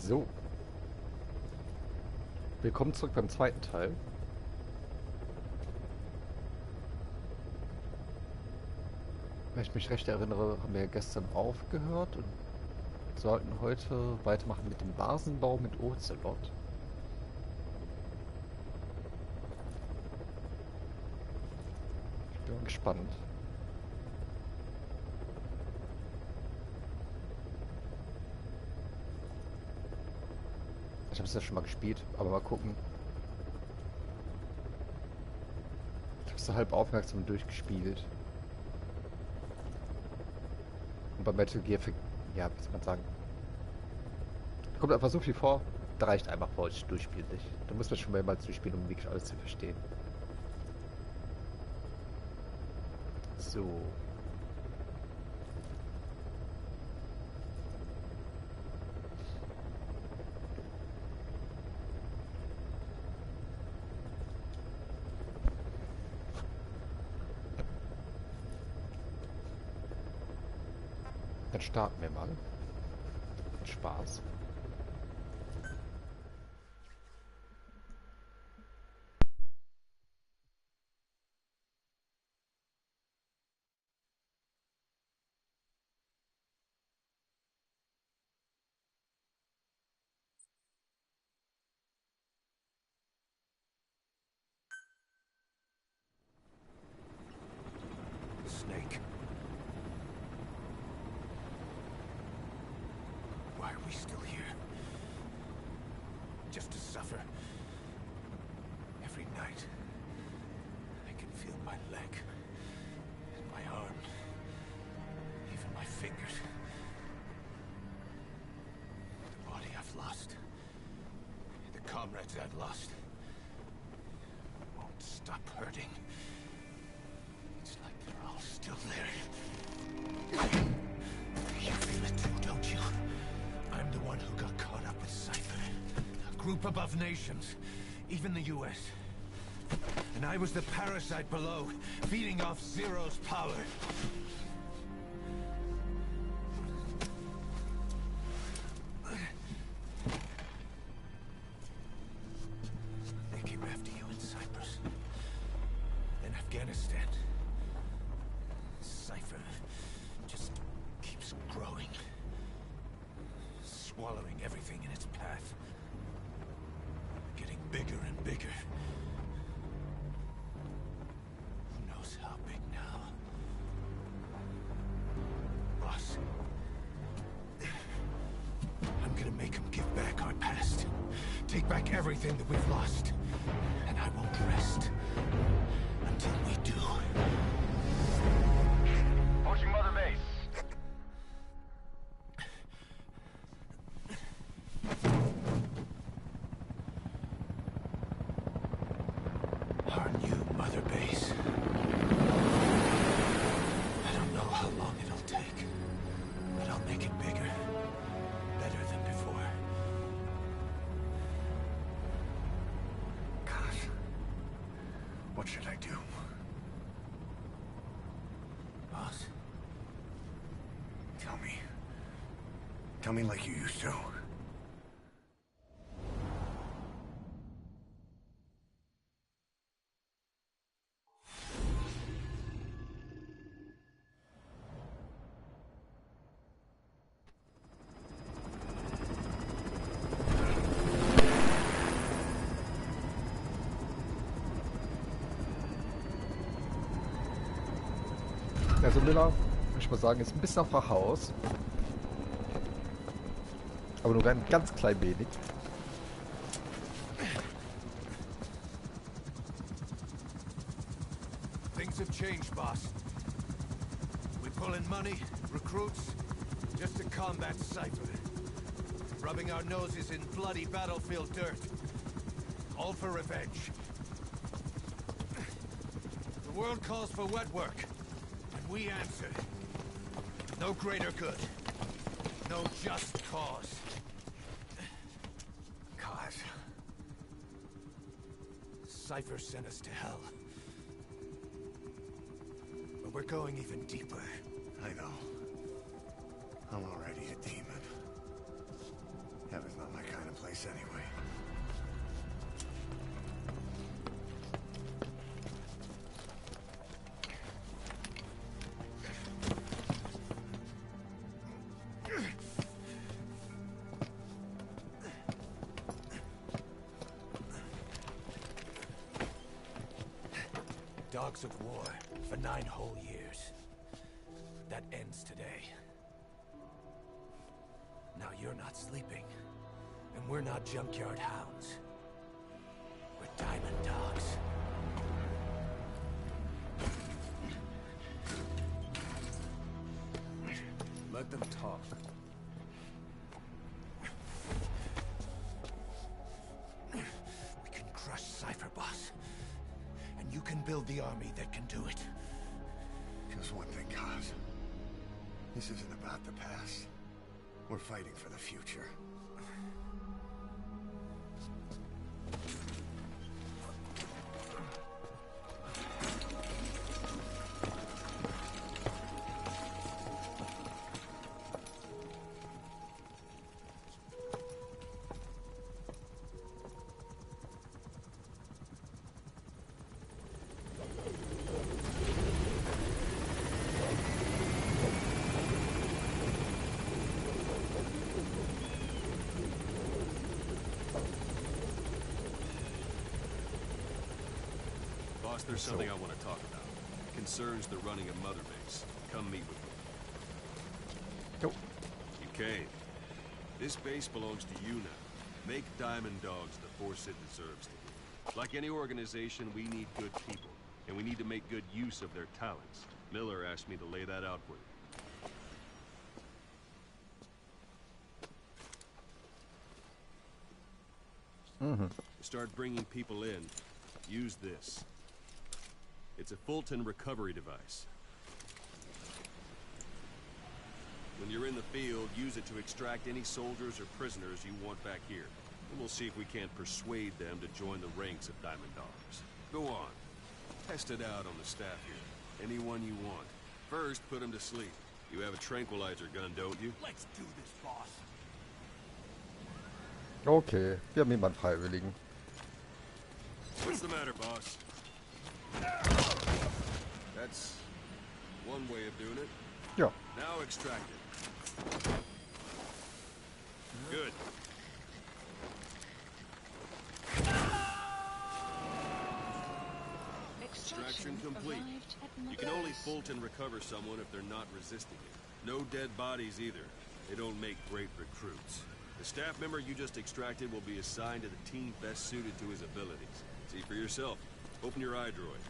So. Willkommen zurück beim zweiten Teil. Wenn ich mich recht erinnere, haben wir ja gestern aufgehört und sollten heute weitermachen mit dem Basenbau mit Ocelot. Ich bin mal gespannt. Ich habe es ja schon mal gespielt, aber mal gucken. Ich habe es so halb aufmerksam durchgespielt. Und bei Metal Gear, ja, wie soll man sagen, da kommt einfach so viel vor, da reicht einfach vor, ich durchspiele nicht. Da muss man schon mehrmals durchspielen, um wirklich alles zu verstehen. So. Dann starten wir mal. Mit Spaß. Snake. Why are we still here? Just to suffer. Every night, I can feel my leg, and my arm, even my fingers. The body I've lost, the comrades I've lost, won't stop hurting. It's like they're all still there. You feel it too, don't you? I'm the one who got caught up with Cypher. A group above nations, even the US. And I was the parasite below, feeding off Zero's power. They came after you in Cyprus. In Afghanistan. Cypher just keeps growing. Swallowing everything in its path. Getting bigger and bigger. Who knows how big now? Boss. I'm gonna make him give back our past. Take back everything that we've lost. And I won't rest until we do. Approaching Mother Base. Our new Mother Base. I don't know how long it'll take, but I'll make it bigger. Better than before. Gosh. What should I do? Boss? Tell me. Tell me like you used to. Also Miller, würde ich mal sagen, ist ein bisschen auf Rache aus. Aber nur ein ganz klein wenig. Things have changed, boss. We pull in money, recruits, just to combat Cypher. Rubbing our noses in bloody battlefield dirt. All for revenge. The world calls for wet work, and we answer. No greater good. No just cause. Cause. Cypher sent us to hell. But we're going even deeper. I know. I'm already a demon. That was not my kind of place anyway. Dogs of war for 9 whole years. That ends today. Now you're not sleeping, and we're not junkyard hounds. We're diamond dogs. Let them talk. We can crush Cypher, boss. And you can build the army that can do it. Just one thing, Kaz. This isn't about the past. We're fighting for the future. Boss, there's something I want to talk about. It concerns the running of Mother Base. Come meet with me. Nope. You came. This base belongs to you now. Make Diamond Dogs the force it deserves to be. Like any organization, we need good people, and we need to make good use of their talents. Miller asked me to lay that out for you. Start bringing people in. Use this. It's a Fulton recovery device. When you're in the field, use it to extract any soldiers or prisoners you want back here. And we'll see if we can't persuade them to join the ranks of Diamond Dogs. Go on. Test it out on the staff here. Anyone you want. First, put them to sleep. You have a tranquilizer gun, don't you? Let's do this, boss. Okay, wir haben jemanden Freiwilligen. What's the matter, boss? That's one way of doing it. Ja. Now extract it. Good. Extraction complete. You can only Fulton recover someone if they're not resisting it. No dead bodies either. They don't make great recruits. The staff member you just extracted will be assigned to the team best suited to his abilities. See for yourself. Open your iDroid.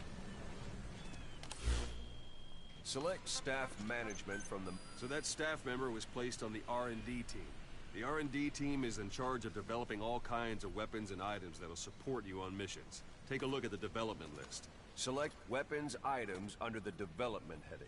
Select staff management from the... So that staff member was placed on the R&D team. The R&D team is in charge of developing all kinds of weapons and items that'll support you on missions. Take a look at the development list. Select weapons items under the development heading.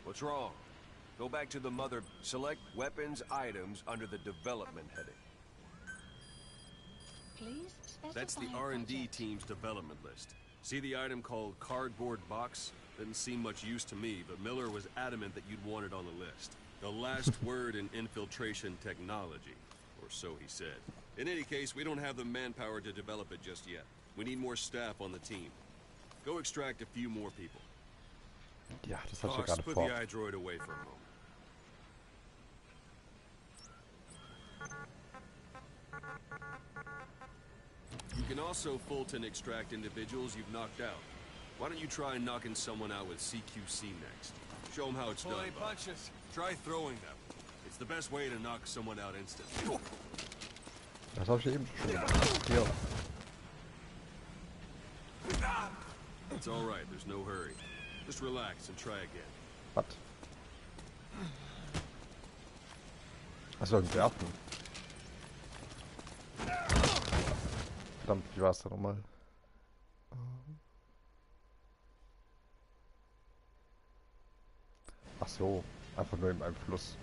What's wrong? Go back to the mother. Select weapons items under the development heading. Please specify That's the a R&D project. team's development list. See the item called cardboard box? Didn't seem much use to me, but Miller was adamant that you'd want it on the list. The last word in infiltration technology, or so he said. In any case, we don't have the manpower to develop it just yet. We need more staff on the team. Go extract a few more people. Ja, das hatte ich ja Boss, gerade put vor. the iDroid away for a moment. You can also Fulton extract individuals you've knocked out. Why don't you try knocking someone out with CQC next? Show them how it's done, bud. punches. Try throwing them. It's the best way to knock someone out instantly. Das habe ich eben schon gemacht. Hier. It's all right, there's no hurry. Just relax and try again. Was? Achso, ein Werfen. Verdammt, wie war es da nochmal? Ach so, einfach nur im Einfluss.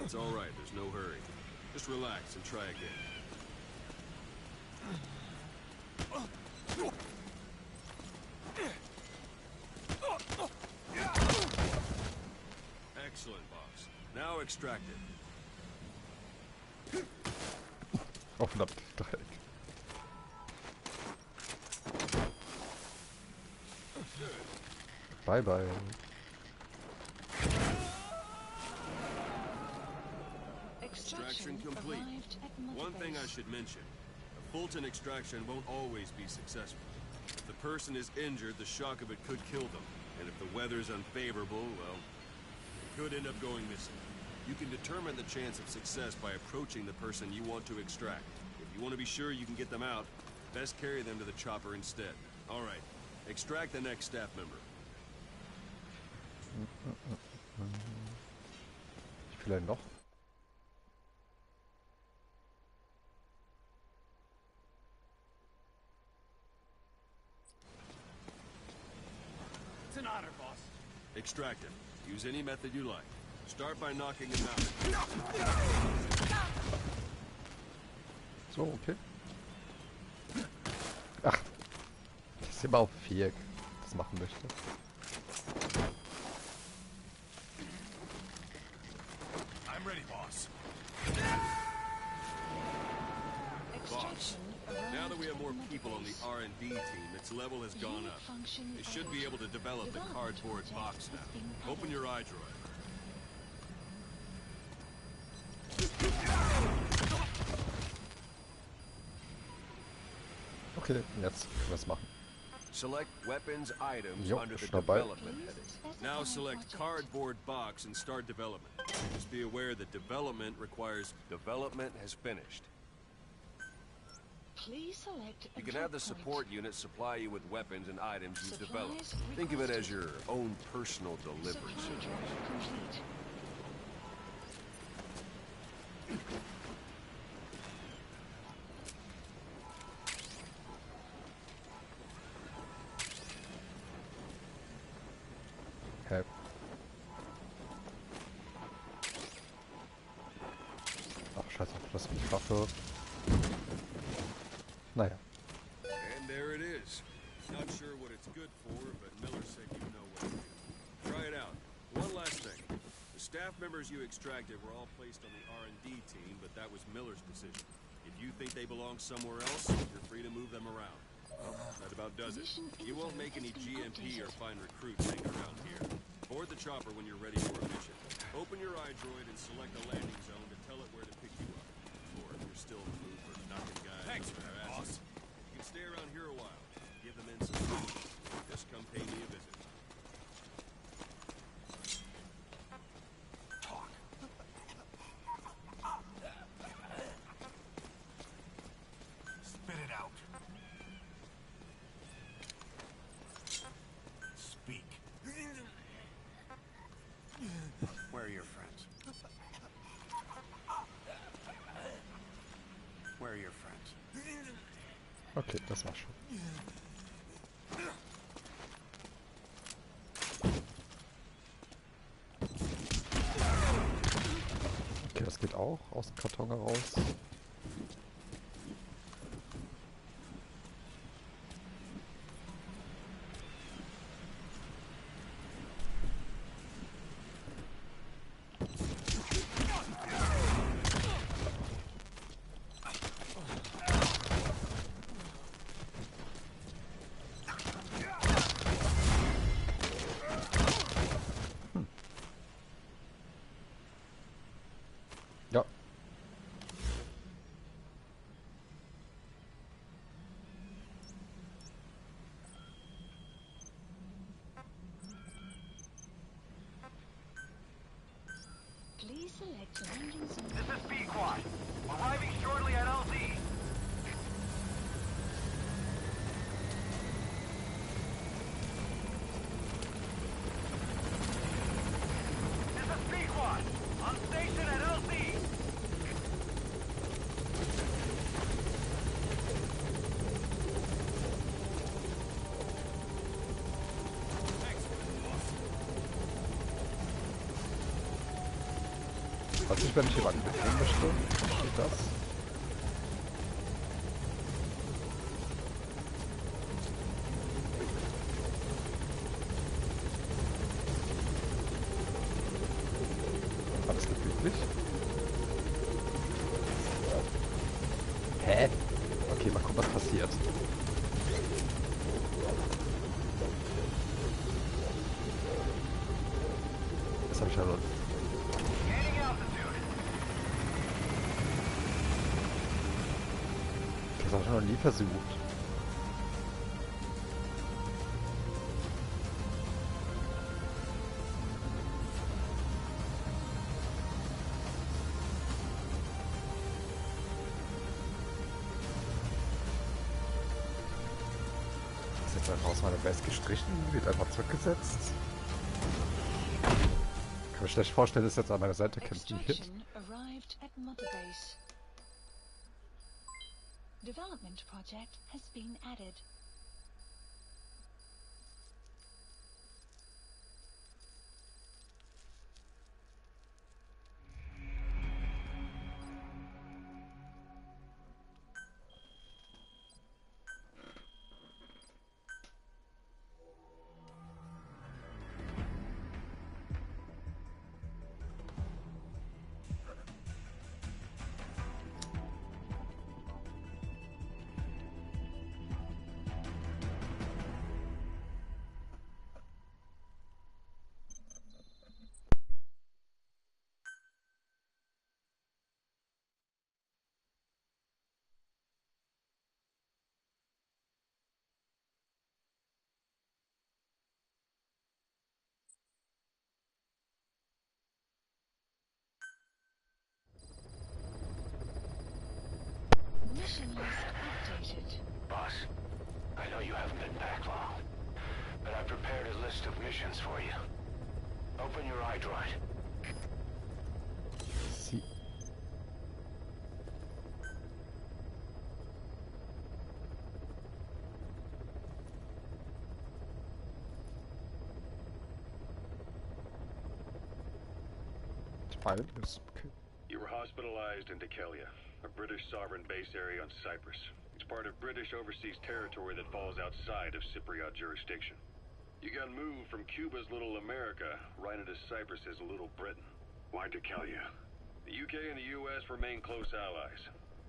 It's all right, there's no hurry. Just relax and try again. extracted. Oh verdammt, Dreieck. Bye bye. Extraction complete. One thing I should mention. A Fulton extraction won't always be successful. If the person is injured, the shock of it could kill them. And if the weather's unfavorable, well, it could end up going missing. You can determine the chance of success by approaching the person you want to extract. If you want to be sure you can get them out, best carry them to the chopper instead. All right, extract the next staff member. Wie viele noch? It's an honor, boss. Extract him. Use any method you like. Start by knocking him out. So, okay. Ach, das ist immer auf Viereck, das machen möchte. I'm ready, boss. Boss, now that we have more people on the R&D team, its level has gone up. They should be able to develop the cardboard box now. Open your eye droid. Okay, jetzt können wir es machen. Select weapons items Jo, under the ist dabei. development heading. Now select cardboard box and start development. Just be aware that development requires... Development has finished. Please select You can have the support unit supply you with weapons and items you've developed. Think of it as your own personal delivery service. complete. Okay. Ach, scheiße, das ist Waffe. Naja. And there it is. Not sure what it's good for, but Miller said you know what to do. Try it out. One last thing. The staff members you extracted were all placed on the R&D team, but that was Miller's decision. If you think they belong somewhere else, you're free to move them around. Well, that about does it. You won't make any GMP or find recruits hanging around here. Board the chopper when you're ready for a mission. Open your eye droid and select a landing zone to tell it where to pick you up. Or if you're still in the mood for knocking guys Thanks, in their boss. asses, you can stay around here a while. Give the men some food. Just come pay me a visit. Talk. Spit it out. Speak. Where are your friends? Where are your friends? Okay, das war schon. Okay, das geht auch aus dem Karton heraus. Ja. Please select landing zone. This is Speedquad. Arriving shortly at LZ. This is Speedquad. On station at LZ. Was ich, wenn ich jemanden mitnehmen möchte, steht das. Alles gefüglich. Okay, mal gucken, was passiert. Das habe ich ja noch. Gaining altitude. Das habe ich noch nie versucht. Das ist jetzt einfach aus meiner Base gestrichen, wird einfach zurückgesetzt. Kann mir schlecht vorstellen, dass jetzt an meiner Seite kämpfen wird. Extraction arrived at Mother Base. Development project has been added. Mission list updated. Boss, I know you haven't been back long, but I prepared a list of missions for you. Open your iDroid. Sie. Pilot is okay. You were hospitalized in Dekelia, a British sovereign base area on Cyprus. It's part of British overseas territory that falls outside of Cypriot jurisdiction. You got moved from Cuba's Little America right into Cyprus's Little Britain. Why Dekelia? The UK and the US remain close allies.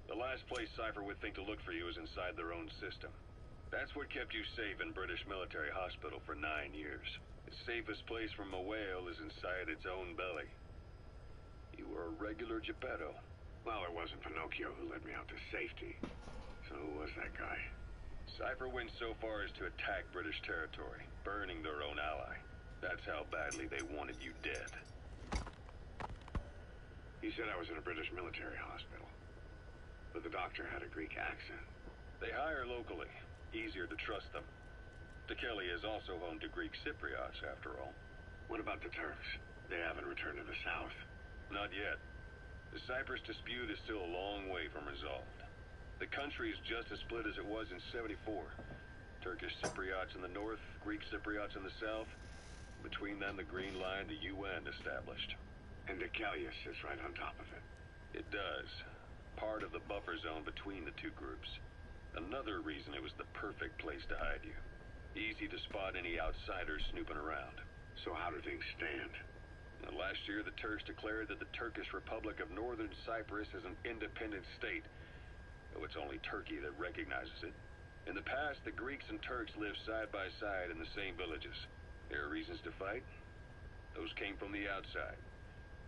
The last place Cypher would think to look for you is inside their own system. That's what kept you safe in British military hospital for 9 years. The safest place from a whale is inside its own belly. You were a regular Geppetto. Well, it wasn't Pinocchio who led me out to safety. So who was that guy? Cypher went so far as to attack British territory, burning their own ally. That's how badly they wanted you dead. He said I was in a British military hospital. But the doctor had a Greek accent. They hire locally. Easier to trust them. Dekelia is also home to Greek Cypriots, after all. What about the Turks? They haven't returned to the south. Not yet. The Cyprus dispute is still a long way from resolved. The country is just as split as it was in '74. Turkish Cypriots in the north, Greek Cypriots in the south. Between them, the Green Line, the UN established. And Dekelia sits right on top of it. It does. Part of the buffer zone between the two groups. Another reason it was the perfect place to hide you. Easy to spot any outsiders snooping around. So how do things stand? Last year, the Turks declared that the Turkish Republic of Northern Cyprus is an independent state, though it's only Turkey that recognizes it. In the past, the Greeks and Turks lived side by side in the same villages. There are reasons to fight. Those came from the outside.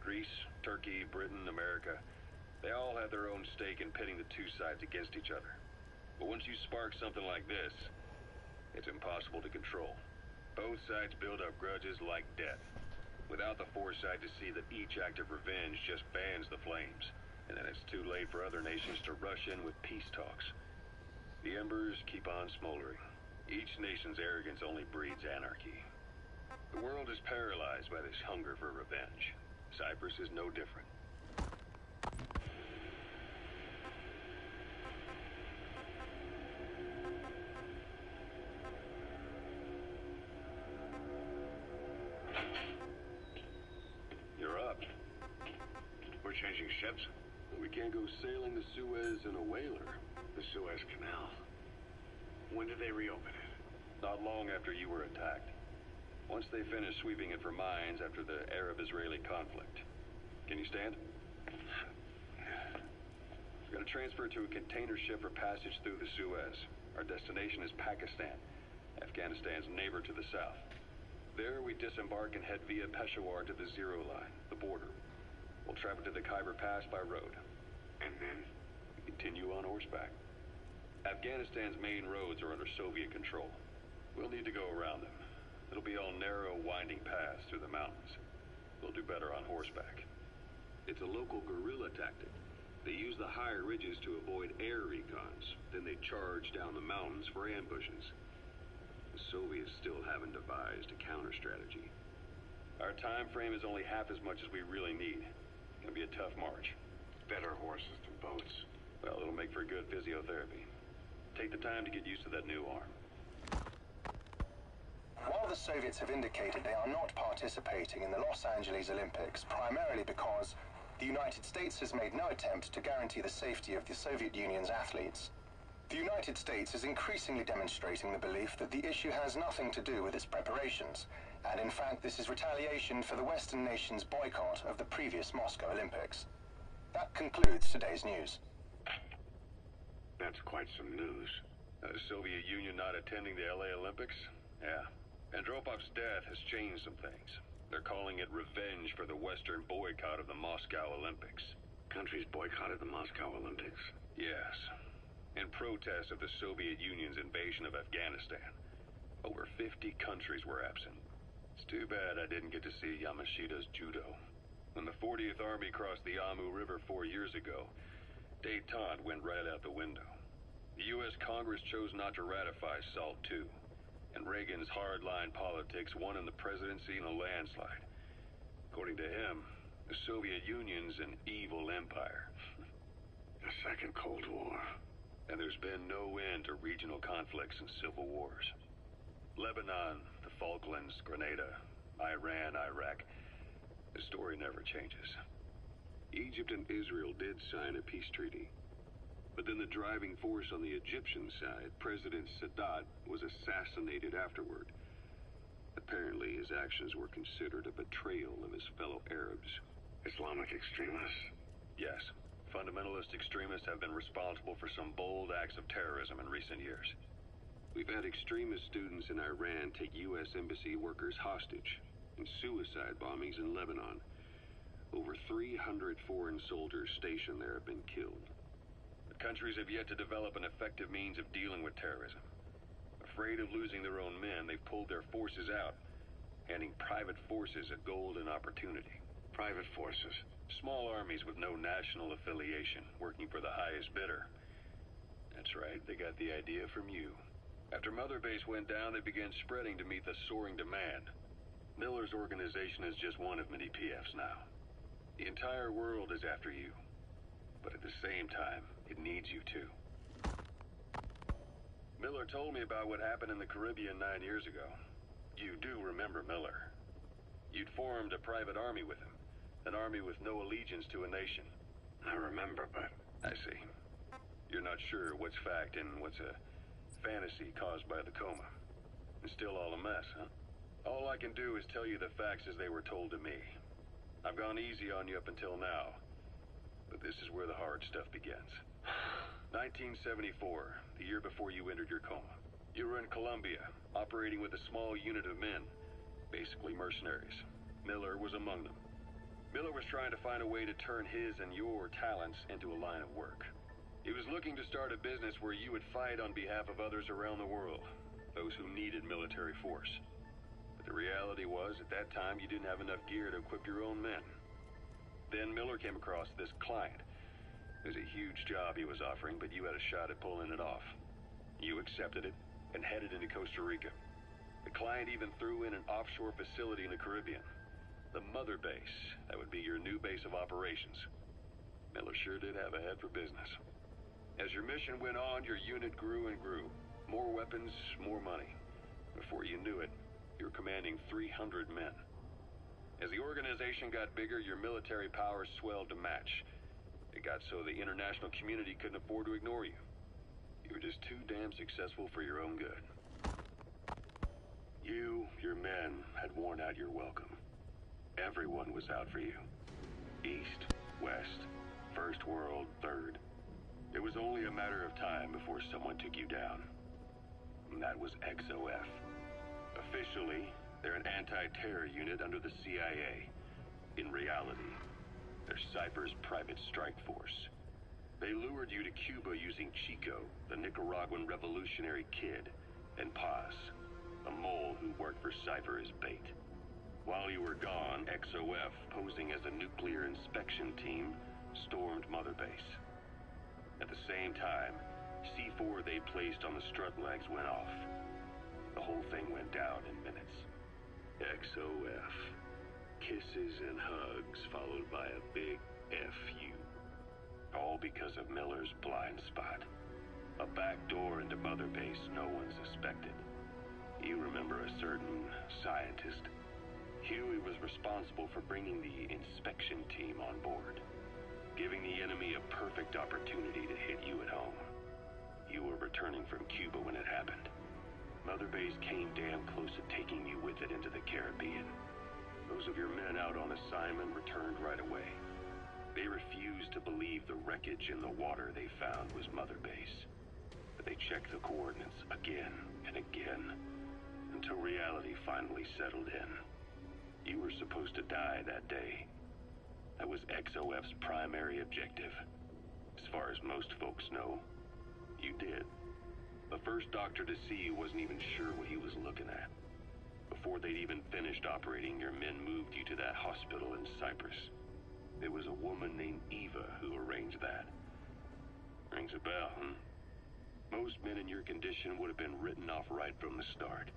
Greece, Turkey, Britain, America, they all have their own stake in pitting the two sides against each other. But once you spark something like this, it's impossible to control. Both sides build up grudges like death, without the foresight to see that each act of revenge just fans the flames, and then it's too late for other nations to rush in with peace talks. The embers keep on smoldering. Each nation's arrogance only breeds anarchy. The world is paralyzed by this hunger for revenge. Cyprus is no different. Changing ships? We can't go sailing the Suez in a whaler. The Suez Canal. When did they reopen it? Not long after you were attacked. Once they finished sweeping it for mines after the Arab-Israeli conflict. Can you stand? We're going to transfer to a container ship for passage through the Suez. Our destination is Pakistan, Afghanistan's neighbor to the south. There, we disembark and head via Peshawar to the Zero Line, the border. We'll travel to the Khyber Pass by road. And then we continue on horseback. Afghanistan's main roads are under Soviet control. We'll need to go around them. It'll be all narrow, winding paths through the mountains. We'll do better on horseback. It's a local guerrilla tactic. They use the higher ridges to avoid air recons. Then they charge down the mountains for ambushes. The Soviets still haven't devised a counter strategy. Our time frame is only half as much as we really need. It's gonna be a tough march. Better horses than boats. Well, it'll make for good physiotherapy. Take the time to get used to that new arm. While the Soviets have indicated they are not participating in the Los Angeles Olympics, primarily because the United States has made no attempt to guarantee the safety of the Soviet Union's athletes, the United States is increasingly demonstrating the belief that the issue has nothing to do with its preparations, and in fact this is retaliation for the Western nations' boycott of the previous Moscow Olympics. That concludes today's news. That's quite some news. The Soviet Union not attending the LA Olympics? Yeah. Andropov's death has changed some things. They're calling it revenge for the Western boycott of the Moscow Olympics. Countries boycotted the Moscow Olympics? Yes. In protest of the Soviet Union's invasion of Afghanistan. Over 50 countries were absent. It's too bad I didn't get to see Yamashita's judo. When the 40th Army crossed the Amu River 4 years ago, détente went right out the window. The U.S. Congress chose not to ratify SALT II. And Reagan's hardline politics won him the presidency in a landslide. According to him, the Soviet Union's an evil empire. The Second Cold War. And there's been no end to regional conflicts and civil wars. Lebanon, the Falklands, Grenada, Iran, Iraq. The story never changes. Egypt and Israel did sign a peace treaty. But then the driving force on the Egyptian side, President Sadat, was assassinated afterward. Apparently, his actions were considered a betrayal of his fellow Arabs. Islamic extremists? Yes. Fundamentalist extremists have been responsible for some bold acts of terrorism in recent years. We've had extremist students in Iran take U.S. embassy workers hostage, and suicide bombings in Lebanon. Over 300 foreign soldiers stationed there have been killed. Countries have yet to develop an effective means of dealing with terrorism. Afraid of losing their own men, they've pulled their forces out, handing private forces a golden opportunity. Private forces? Small armies with no national affiliation, working for the highest bidder. That's right, they got the idea from you. After Mother Base went down, they began spreading to meet the soaring demand. Miller's organization is just one of many PFs now. The entire world is after you. But at the same time, it needs you too. Miller told me about what happened in the Caribbean 9 years ago. You do remember Miller. You'd formed a private army with him. An army with no allegiance to a nation. I remember, but... I see. You're not sure what's fact and what's a fantasy caused by the coma. It's still all a mess, huh? All I can do is tell you the facts as they were told to me. I've gone easy on you up until now. But this is where the hard stuff begins. 1974, the year before you entered your coma. You were in Colombia, operating with a small unit of men, basically mercenaries. Miller was among them. Miller was trying to find a way to turn his and your talents into a line of work. He was looking to start a business where you would fight on behalf of others around the world, those who needed military force. But the reality was, at that time, you didn't have enough gear to equip your own men. Then Miller came across this client. It was a huge job he was offering, but you had a shot at pulling it off. You accepted it and headed into Costa Rica. The client even threw in an offshore facility in the Caribbean. The Mother Base, that would be your new base of operations. Miller sure did have a head for business. As your mission went on, your unit grew and grew. More weapons, more money. Before you knew it, you were commanding 300 men. As the organization got bigger, your military powers swelled to match. It got so the international community couldn't afford to ignore you. You were just too damn successful for your own good. You, your men, had worn out your welcome. Everyone was out for you. East, West, First World, Third. It was only a matter of time before someone took you down. And that was XOF. Officially, they're an anti-terror unit under the CIA. In reality, they're Cypher's private strike force. They lured you to Cuba using Chico, the Nicaraguan revolutionary kid, and Paz, a mole who worked for Cypher as bait. While you were gone, XOF, posing as a nuclear inspection team, stormed Mother Base. At the same time, C4 they placed on the strut legs went off. The whole thing went down in minutes. XOF. Kisses and hugs followed by a big FU. All because of Miller's blind spot. A back door into Mother Base no one suspected. You remember a certain scientist. Huey was responsible for bringing the inspection team on board, giving the enemy a perfect opportunity to hit you at home. You were returning from Cuba when it happened. Mother Base came damn close to taking you with it into the Caribbean. Those of your men out on assignment returned right away. They refused to believe the wreckage in the water they found was Mother Base. But they checked the coordinates again and again, until reality finally settled in. You were supposed to die that day. That was XOF's primary objective. As far as most folks know, you did. The first doctor to see you wasn't even sure what he was looking at. Before they'd even finished operating, your men moved you to that hospital in Cyprus. It was a woman named Eva who arranged that. Rings a bell, huh? Most men in your condition would have been written off right from the start.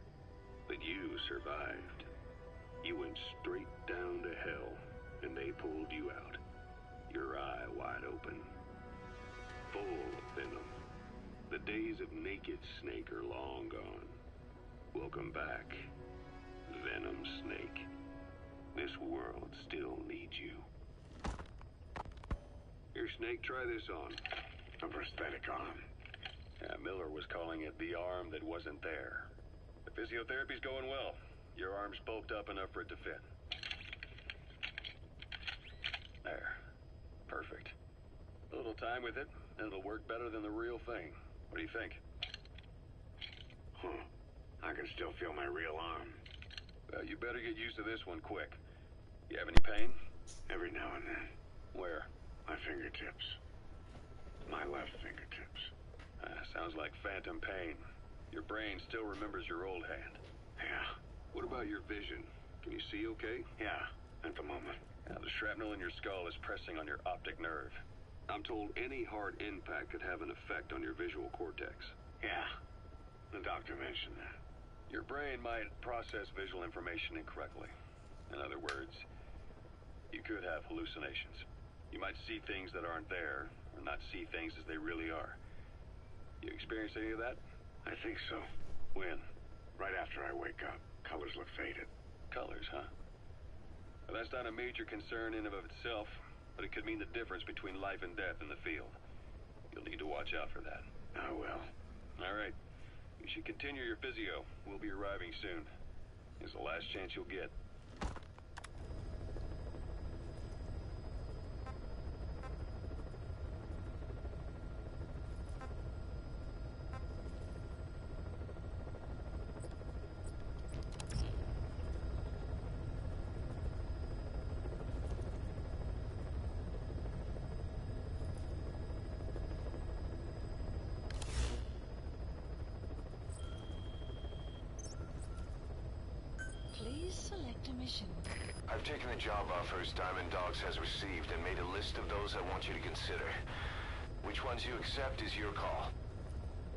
But you survived. You went straight down to hell, and they pulled you out. Your eye wide open. Full of venom. The days of naked Snake are long gone. Welcome back, Venom Snake. This world still needs you. Here, Snake, try this on. A prosthetic arm. Yeah, Miller was calling it the arm that wasn't there. The physiotherapy's going well. Your arm's bulked up enough for it to fit. There. Perfect. A little time with it, and it'll work better than the real thing. What do you think? I can still feel my real arm. Well, you better get used to this one quick. You have any pain? Every now and then. Where? My fingertips. My left fingertips. Sounds like phantom pain. Your brain still remembers your old hand. Yeah. What about your vision? Can you see okay? Yeah, at the moment. Now, the shrapnel in your skull is pressing on your optic nerve. I'm told any hard impact could have an effect on your visual cortex. Yeah, the doctor mentioned that. Your brain might process visual information incorrectly. In other words, you could have hallucinations. You might see things that aren't there, or not see things as they really are. You experience any of that? I think so. When? Right after I wake up. Colors look faded. Colors, huh? Well, that's not a major concern in and of itself, but it could mean the difference between life and death in the field. You'll need to watch out for that. I will. All right. You should continue your physio. We'll be arriving soon. It's the last chance you'll get. Please select a mission. I've taken the job offers Diamond Dogs has received and made a list of those I want you to consider. Which ones you accept is your call.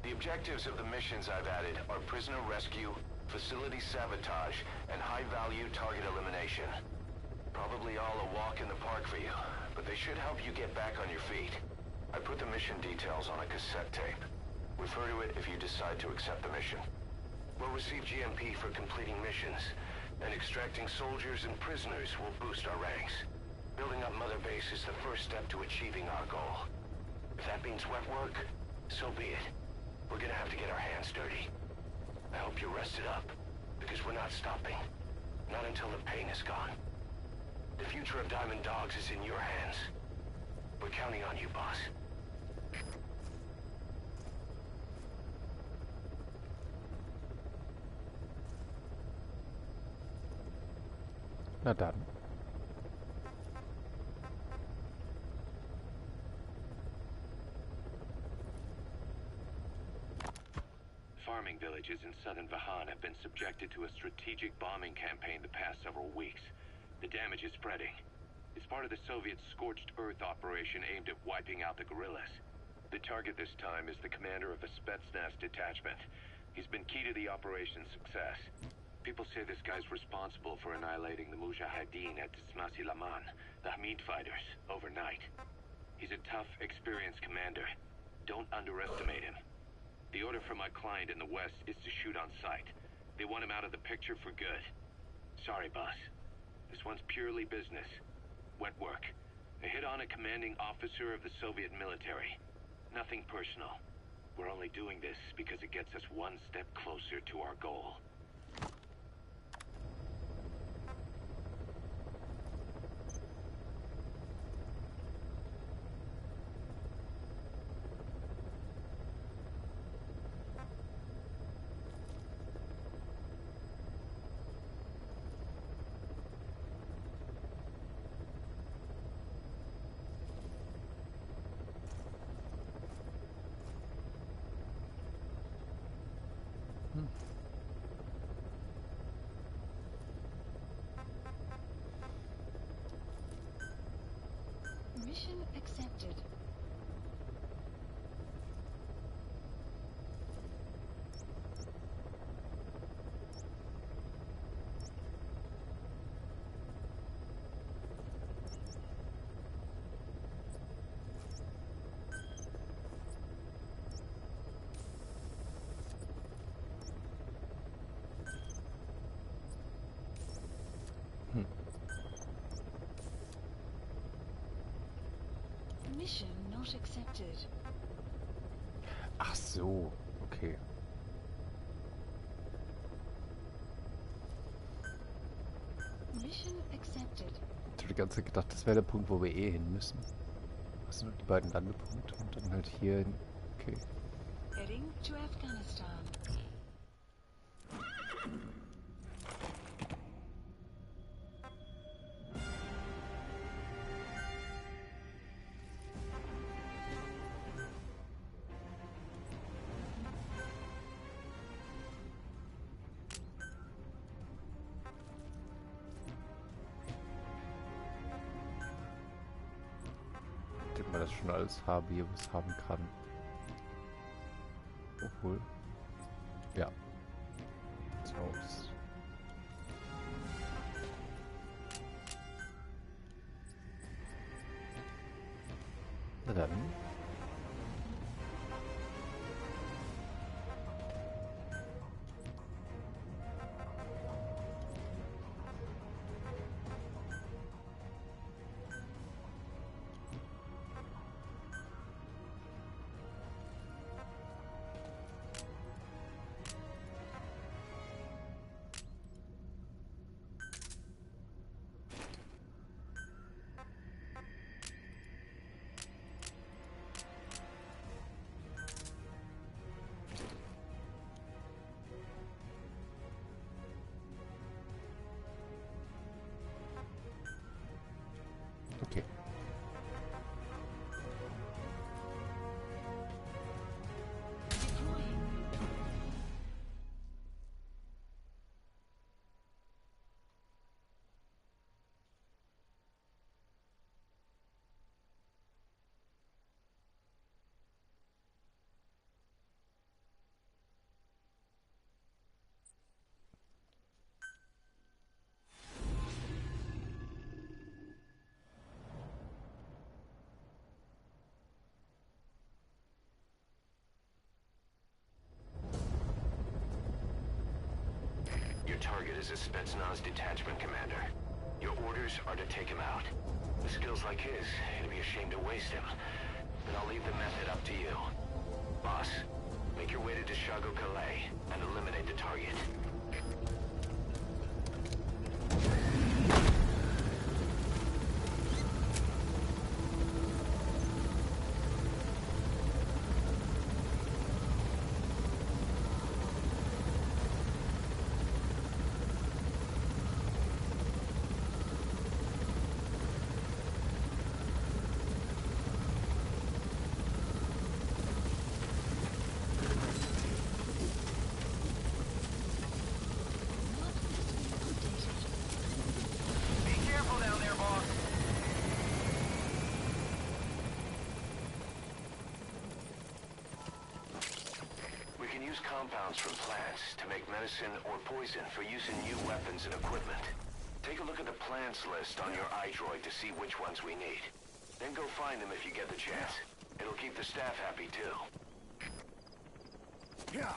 The objectives of the missions I've added are prisoner rescue, facility sabotage, and high-value target elimination. Probably all a walk in the park for you, but they should help you get back on your feet. I put the mission details on a cassette tape. Refer to it if you decide to accept the mission. We'll receive GMP for completing missions, and extracting soldiers and prisoners will boost our ranks. Building up Mother Base is the first step to achieving our goal. If that means wet work, so be it. We're gonna have to get our hands dirty. I hope you're rested up, because we're not stopping. Not until the pain is gone. The future of Diamond Dogs is in your hands. We're counting on you, boss. Na dann. Farming villages in southern Vahan have been subjected to a strategic bombing campaign the past several weeks. The damage is spreading. It's part of the Soviet Scorched Earth operation aimed at wiping out the guerrillas. The target this time is the commander of a Spetsnaz detachment. He's been key to the operation's success. People say this guy's responsible for annihilating the Mujahideen at Tsmasi Laman, the Hamid fighters, overnight. He's a tough, experienced commander. Don't underestimate him. The order from my client in the west is to shoot on sight. They want him out of the picture for good. Sorry, boss. This one's purely business. Wet work. A hit on a commanding officer of the Soviet military. Nothing personal. We're only doing this because it gets us one step closer to our goal. Mission accepted. Mission not accepted. Ach so, okay. Mission accepted. Ich habe die ganze Zeit gedacht, das wäre der Punkt, wo wir eh hin müssen. Das sind die beiden Landepunkte und dann halt hier hin. Okay. Heading to Afghanistan. Ich denke mal, dass ich schon alles habe hier, was haben kann. Obwohl. Ja. So. Na dann. Okay. Your target is a Spetsnaz detachment commander. Your orders are to take him out. With skills like his, it'd be a shame to waste him. But I'll leave the method up to you. Boss, make your way to Dishago Calais and eliminate the target. use compounds from plants to make medicine or poison for use in new weapons and equipment. Take a look at the plants list on your iDroid to see which ones we need. Then go find them if you get the chance. It'll keep the staff happy too. Yeah.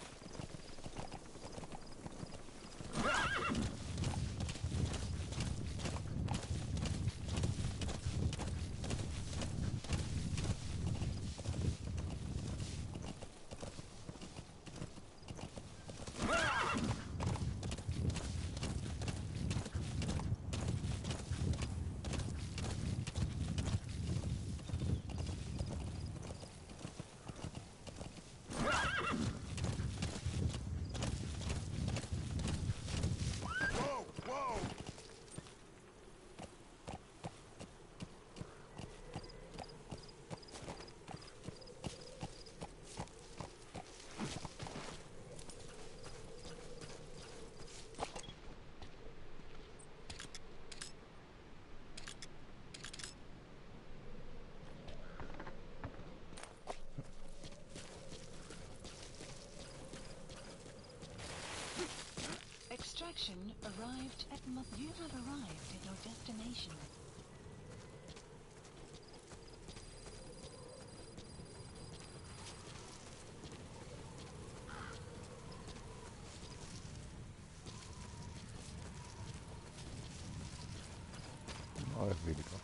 Extraction arrived at You have arrived at your destination. Weniger.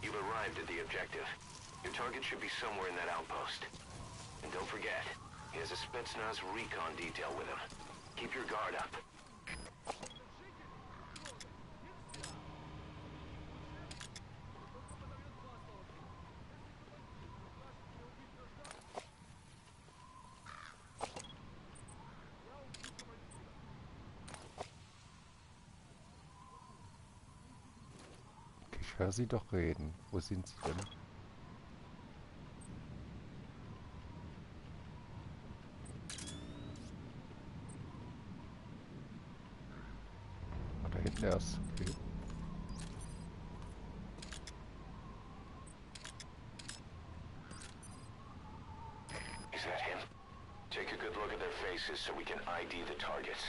You've arrived at the objective. Your target should be somewhere in that outpost. And don't forget, he has a Spetsnaz recon detail with him. Keep your guard up. Ich höre sie doch reden. Wo sind sie denn? Da hinten erst. Okay. Is that him? Take a good look at their faces so we can ID the targets.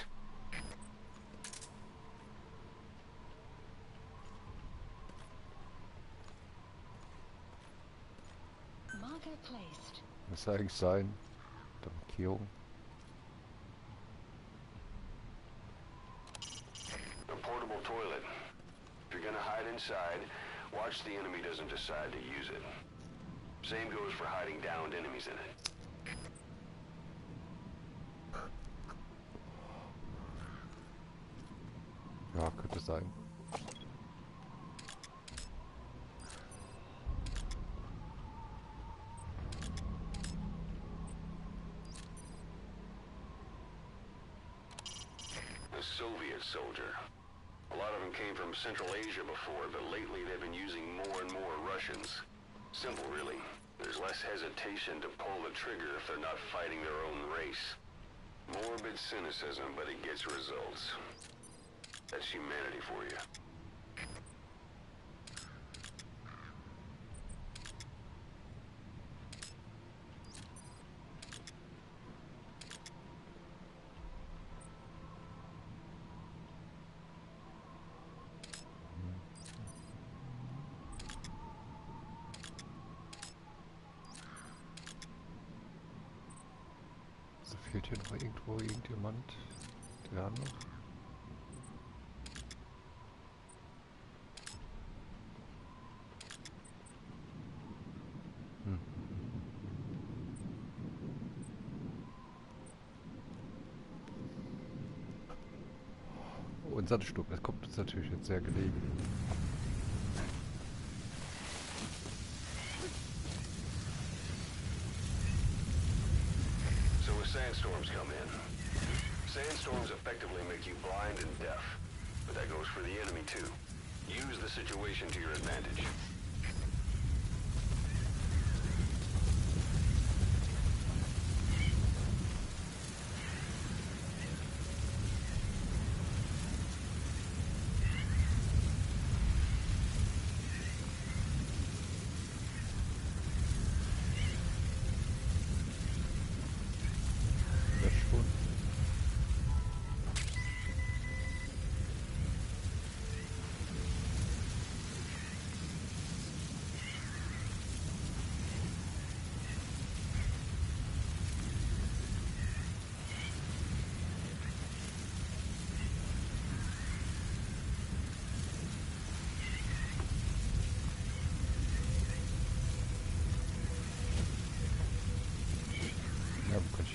Marker placed. Müsste eigentlich sein. Der Markierung. A portable toilet. If you're gonna hide inside, watch the enemy doesn't decide to use it. Same goes for hiding downed enemies in it. Ja, könnte sein. A Soviet soldier. A lot of them came from Central Asia before, but lately they've been using more and more Russians. Simple, really. There's less hesitation to pull the trigger if they're not fighting their own race. Morbid cynicism, but it gets results. That's humanity for you. So fehlt hier noch irgendwo irgendjemand. Der noch. Unser Stub, das kommt uns natürlich jetzt sehr gelegen. So when sandstorms come in, sandstorms effectively make you blind and deaf. But that goes for the enemy too. Use the situation to your advantage.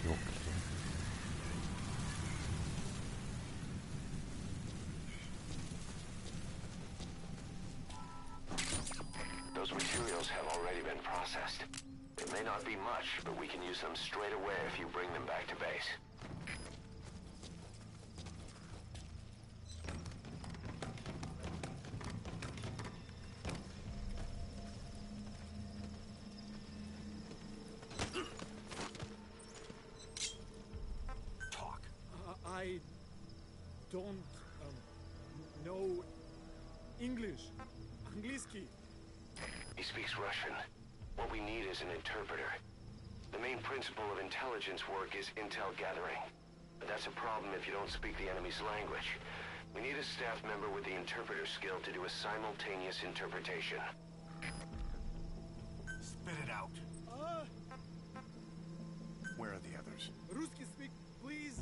Jo. Those materials have already been processed. It may not be much, but we can use them straight away if you bring them back to base. I don't know English. Angliski. He speaks Russian. What we need is an interpreter. The main principle of intelligence work is intel gathering. But that's a problem if you don't speak the enemy's language. We need a staff member with the interpreter skill to do a simultaneous interpretation. Spit it out. Where are the others? Русский speak, please.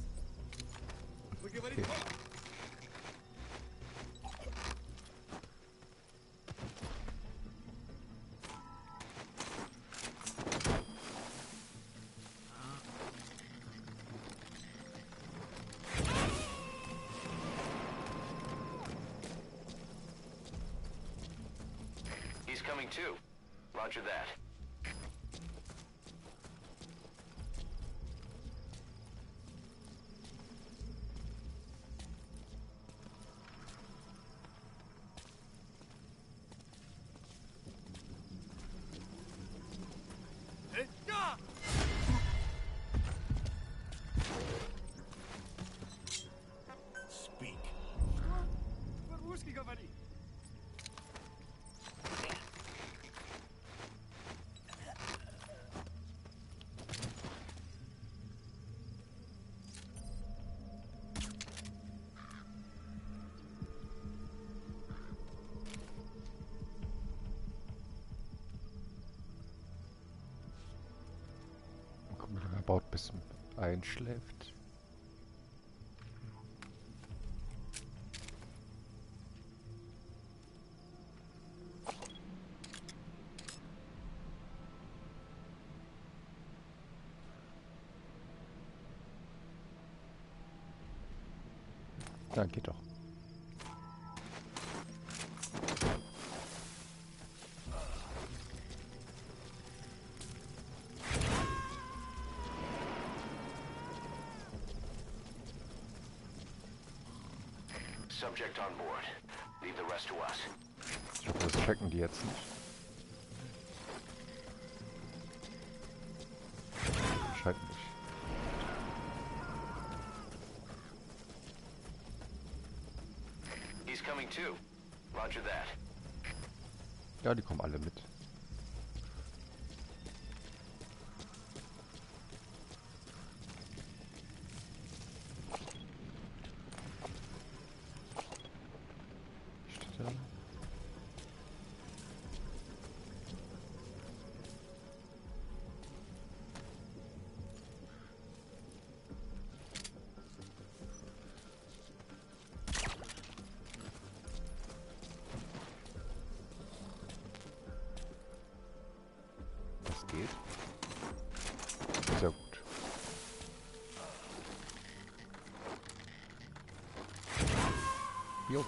Вы говорите... He's coming too. Roger that. Speak. По-русски говори. Gucken, wie lange er baut, bis er einschläft. Ja, geht doch. Subject on board. Leave the rest to us. Ich hoffe, das checken die jetzt nicht. Scheint nicht. He's coming too. Roger that. Ja, die kommen alle mit. Steht da? Das geht. Sehr gut. Jo.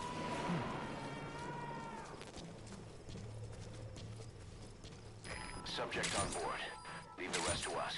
Subject on board. Leave the rest to us.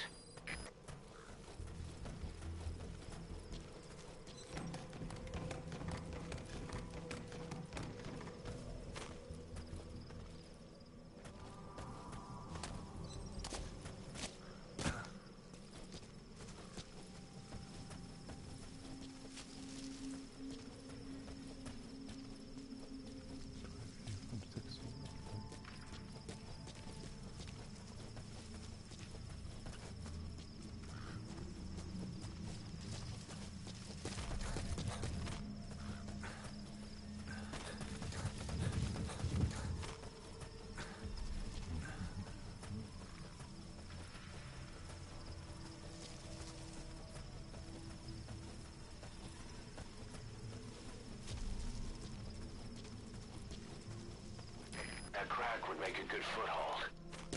That crack would make a good foothold.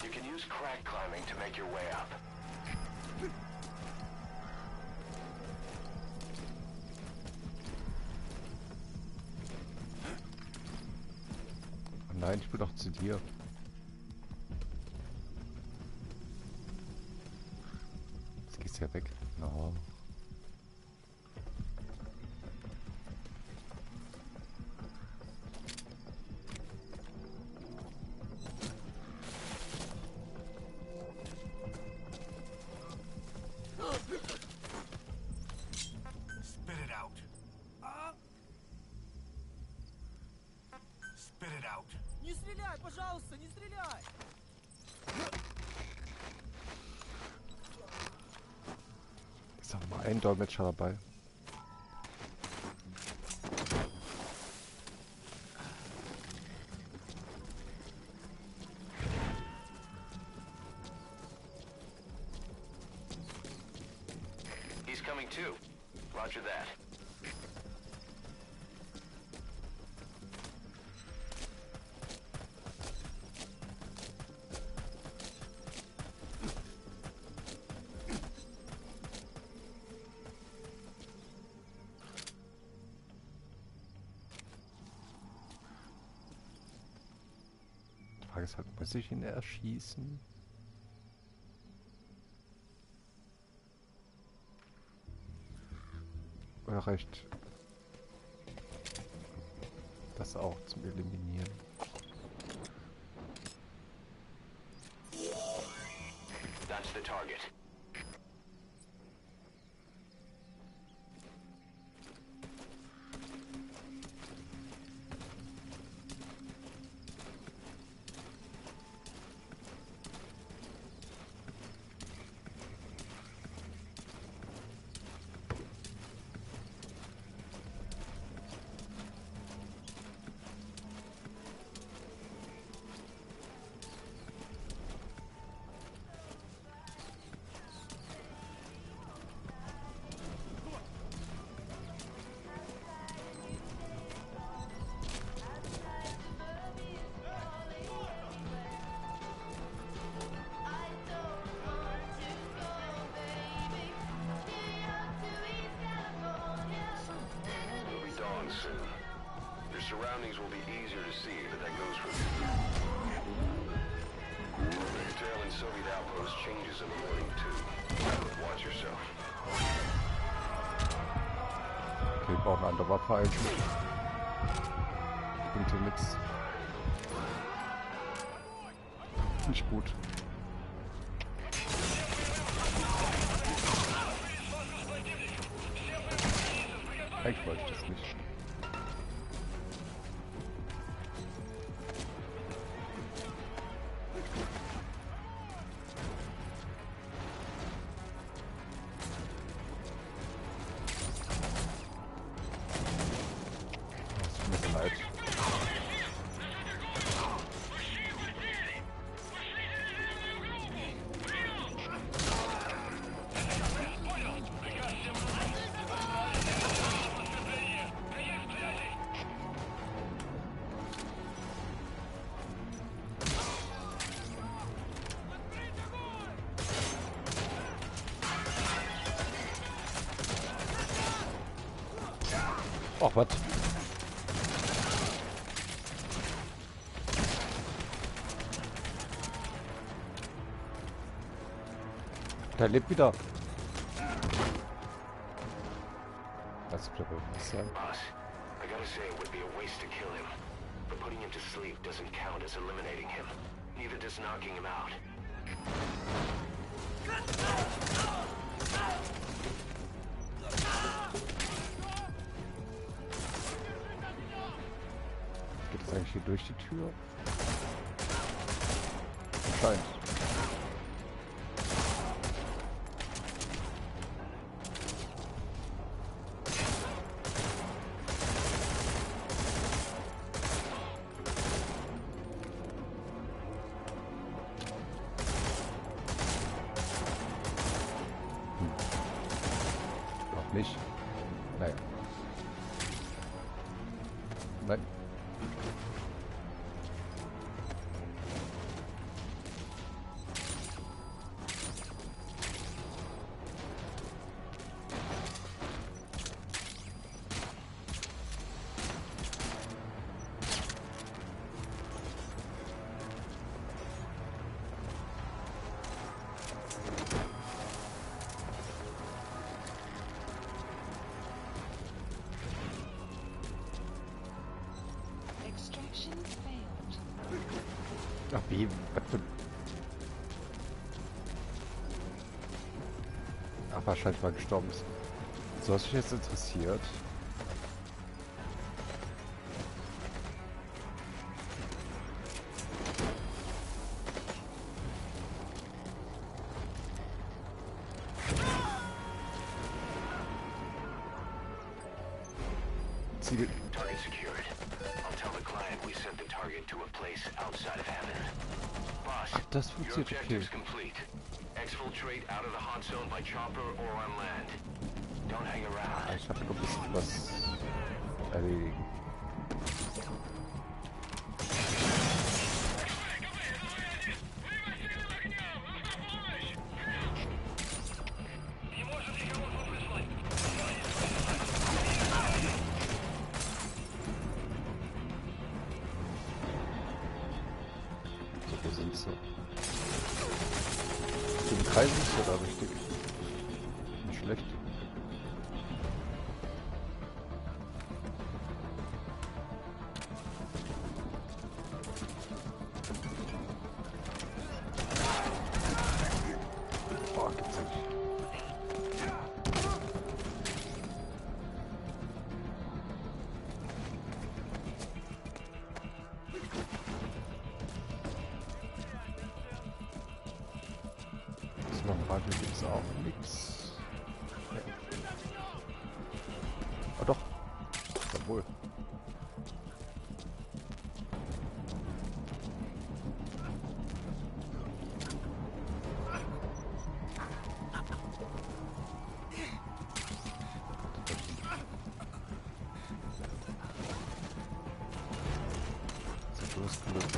You can use crack climbing to make your way up. Nein, ich will doch zu dir. Jetzt gehst du ja weg. No. Spit it out. Spit it out. Не стреляй, пожалуйста, не стреляй! Ist auch mal ein Dolmetscher dabei. He's coming too. Roger that. Die Frage ist halt, muss ich ihn erschießen? Oder reicht das auch zum Eliminieren? That's the target. Soon. Your surroundings will be easier to see, but that goes for retail and Soviet outpost changes in the morning too. Watch yourself. Okay, ich brauche eine andere Waffe eigentlich. Bringt hier nix. Nicht gut. Eigentlich wollte ich das nicht. Ach, was? Der lebt wieder. Das wird wohl nicht sein. Boss, I gotta say it would be a waste to kill him. But putting him to sleep doesn't count as eliminating him. Neither does knocking him out. Geht es eigentlich hier durch die Tür? Scheint. Noch nicht. Naja. Nein. Ach wie? Was für... Ach, wahrscheinlich mal gestorben ist. So, was mich jetzt interessiert. Ziel. Target secured. I'll tell the client we sent the target to a place outside of heaven. Boss, Ach, das your funktioniert okay. objective's complete. Exfiltrate out of the hot zone by chopper or on land. Don't hang around. Ich habe noch ein bisschen was erledigen. So, wo sind sie? Im Kreis ist ja da richtig. Nicht schlecht. Boah, gibt's ja nicht. Das noch Radio gibt's auch nichts. Ah doch. Jawohl. So losgelöst.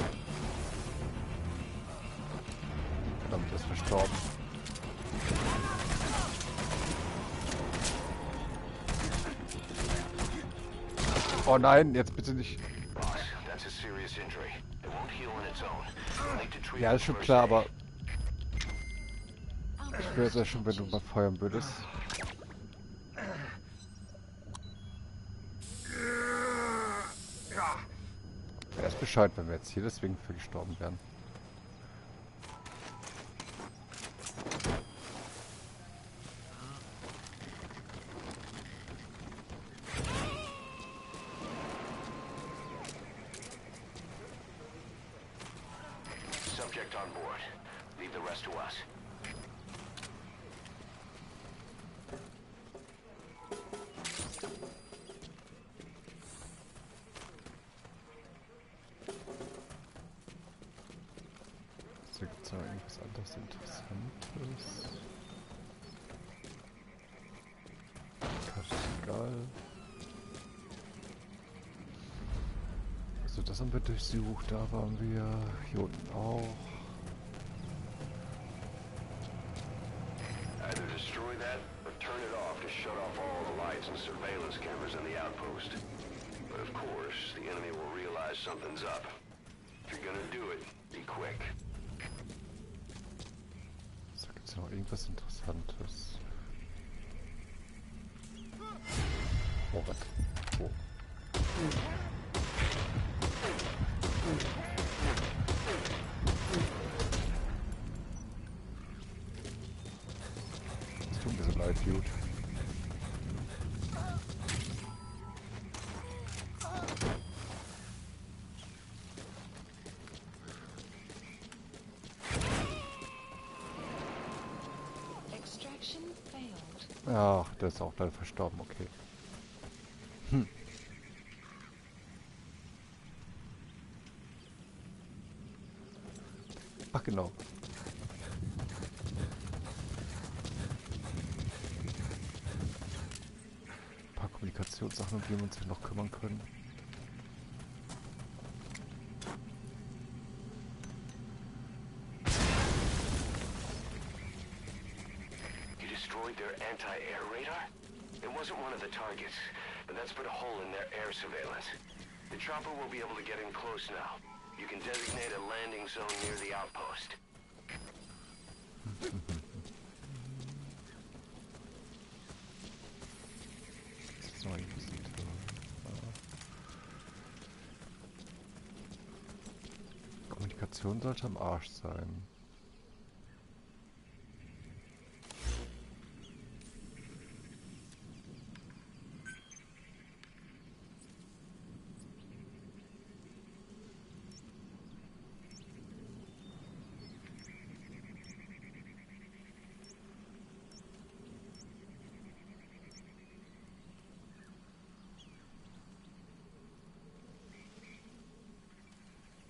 Verdammt, er ist verstorben. Oh nein, jetzt bitte nicht. Boss, that's a serious injury. It won't heal on its own. You'll need to treat Ja, it ist schon first klar, aid. aber ich wäre sehr schön, wenn du mal feuern würdest. Er ist Bescheid, wenn wir jetzt hier deswegen für gestorben wären. Subject on board. Leave the rest to us. So, gibt's da irgendwas anderes Interessantes? Karte ist egal. Also das haben wir durchsucht, da waren wir. Hier unten auch. Either destroy that or turn it off to shut off all the lights and surveillance cameras in the outpost. But of course, the enemy will realize something's up. If you're gonna do it, be quick. So, gibt's noch irgendwas Interessantes? Oh, was? Wo? Das tut mir so leid, Dude. Extraction failed. Ach, der ist auch leider verstorben, okay. Hm. Ach genau. Ein paar Kommunikationssachen, um die wir uns hier noch kümmern können. You destroyed their anti-air radar? It wasn't one of the targets, but that's put a hole in their air surveillance. The chopper will be able to get in close now. You can designate a landing zone near the outpost. So, ein bisschen Navigation sollte am Arsch sein.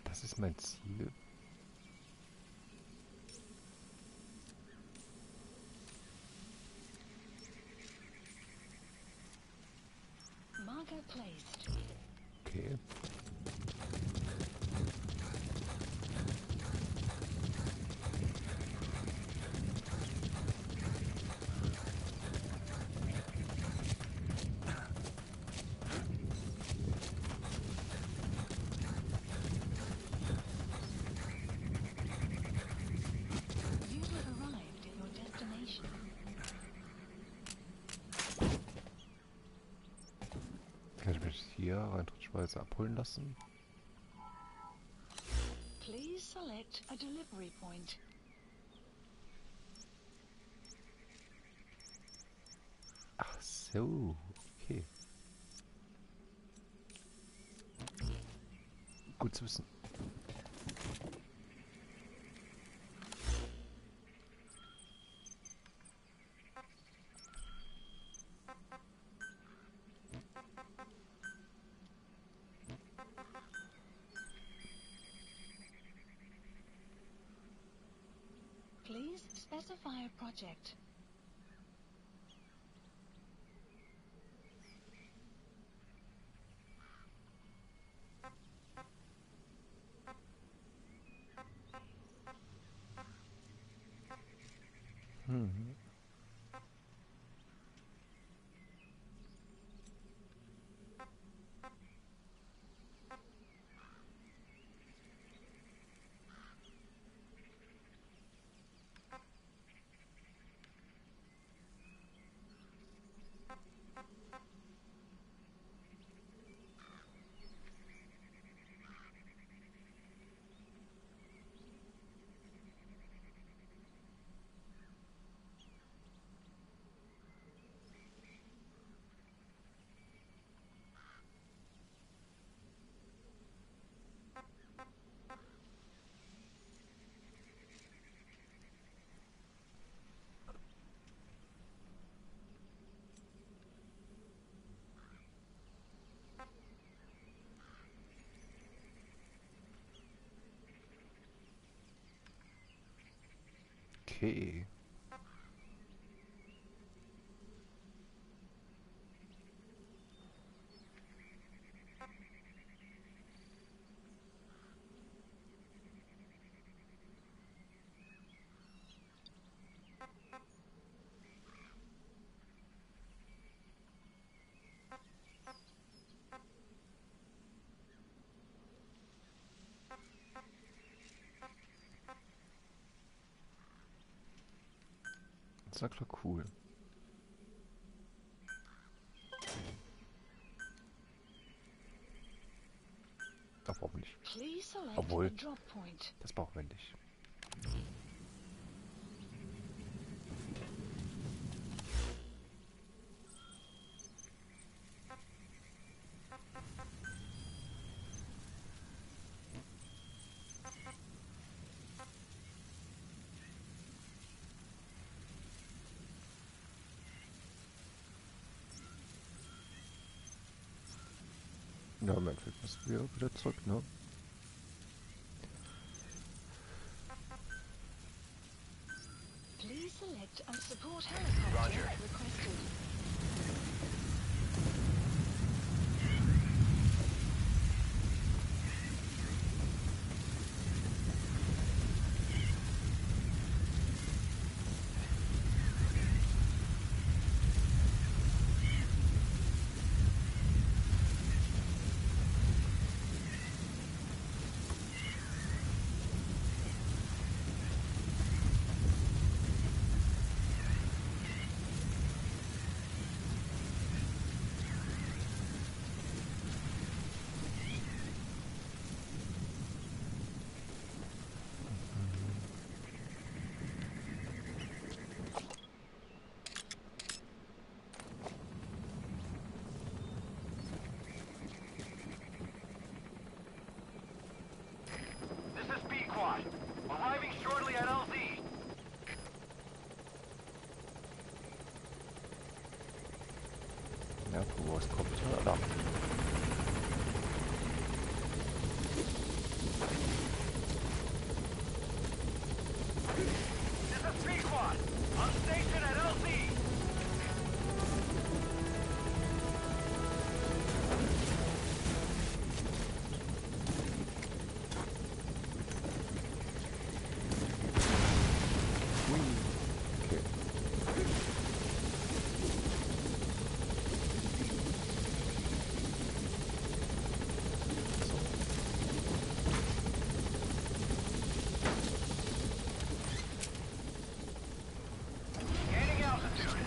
Das ist mein Ziel. Marker placed. Okay. You have arrived at your destination. Kann ich mich hier reintrittsweise abholen lassen? Please select a delivery point. Ach so, okay. Gut zu wissen. Please specify a project. Mhm. Okay. Das war klar cool. Das brauchen wir nicht. Please select Obwohl, a drop point. das brauchen wir nicht. Ja, im Endeffekt müssen wir wieder zurück, ne? Please select a support helicopter Roger. requested. Wo ist Computer? Da. This is Pequod, on station at LZ. Gaining altitude.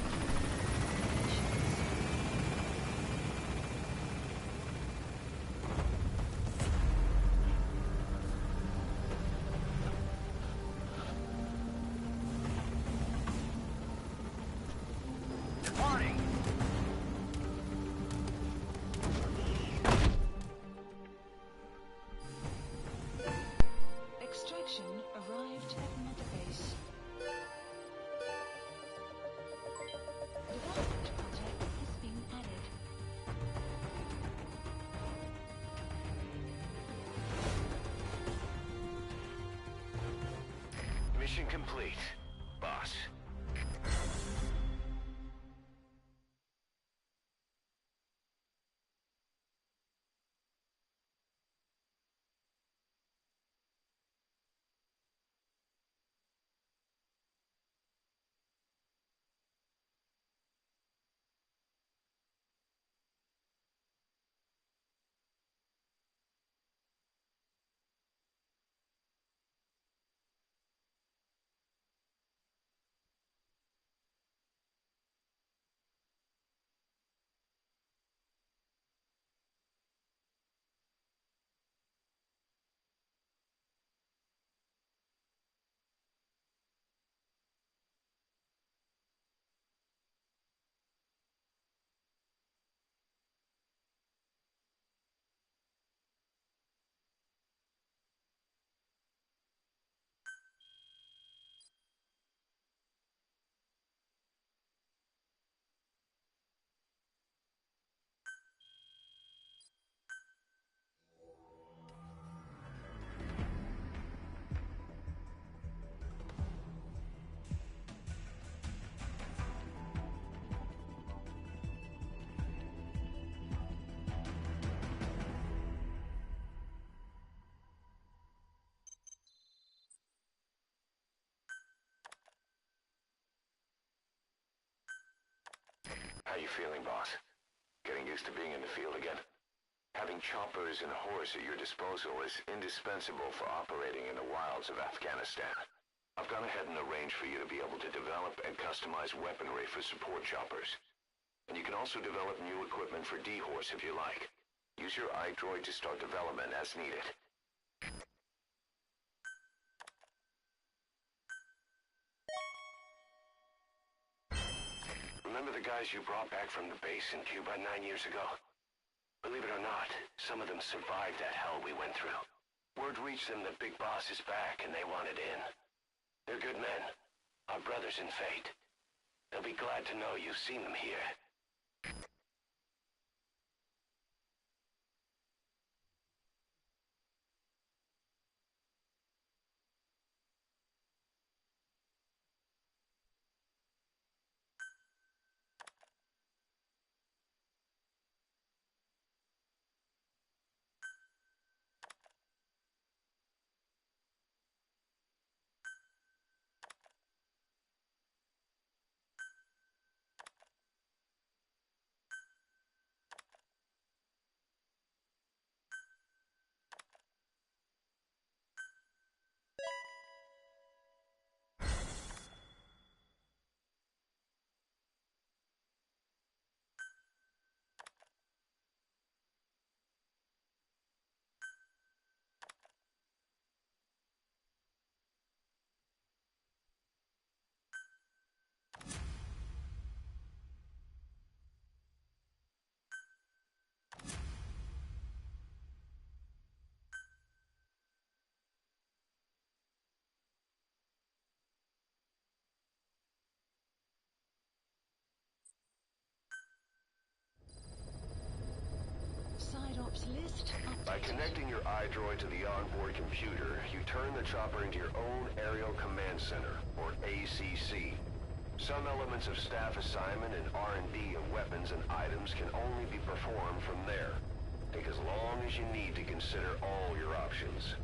Departing. Extraction arrived at Mother Base. Development project has been added. Mission complete, boss. How you feeling, boss? Getting used to being in the field again? Having choppers and horse at your disposal is indispensable for operating in the wilds of Afghanistan. I've gone ahead and arranged for you to be able to develop and customize weaponry for support choppers. And you can also develop new equipment for D-Horse if you like. Use your iDroid to start development as needed. Remember the guys you brought back from the base in Cuba 9 years ago? Believe it or not, some of them survived that hell we went through. Word reached them that Big Boss is back and they wanted in. They're good men, our brothers in fate. They'll be glad to know you've seen them here. By connecting your iDroid to the onboard computer, you turn the chopper into your own Aerial Command Center, or ACC. Some elements of staff assignment and R&D of weapons and items can only be performed from there. Take as long as you need to consider all your options.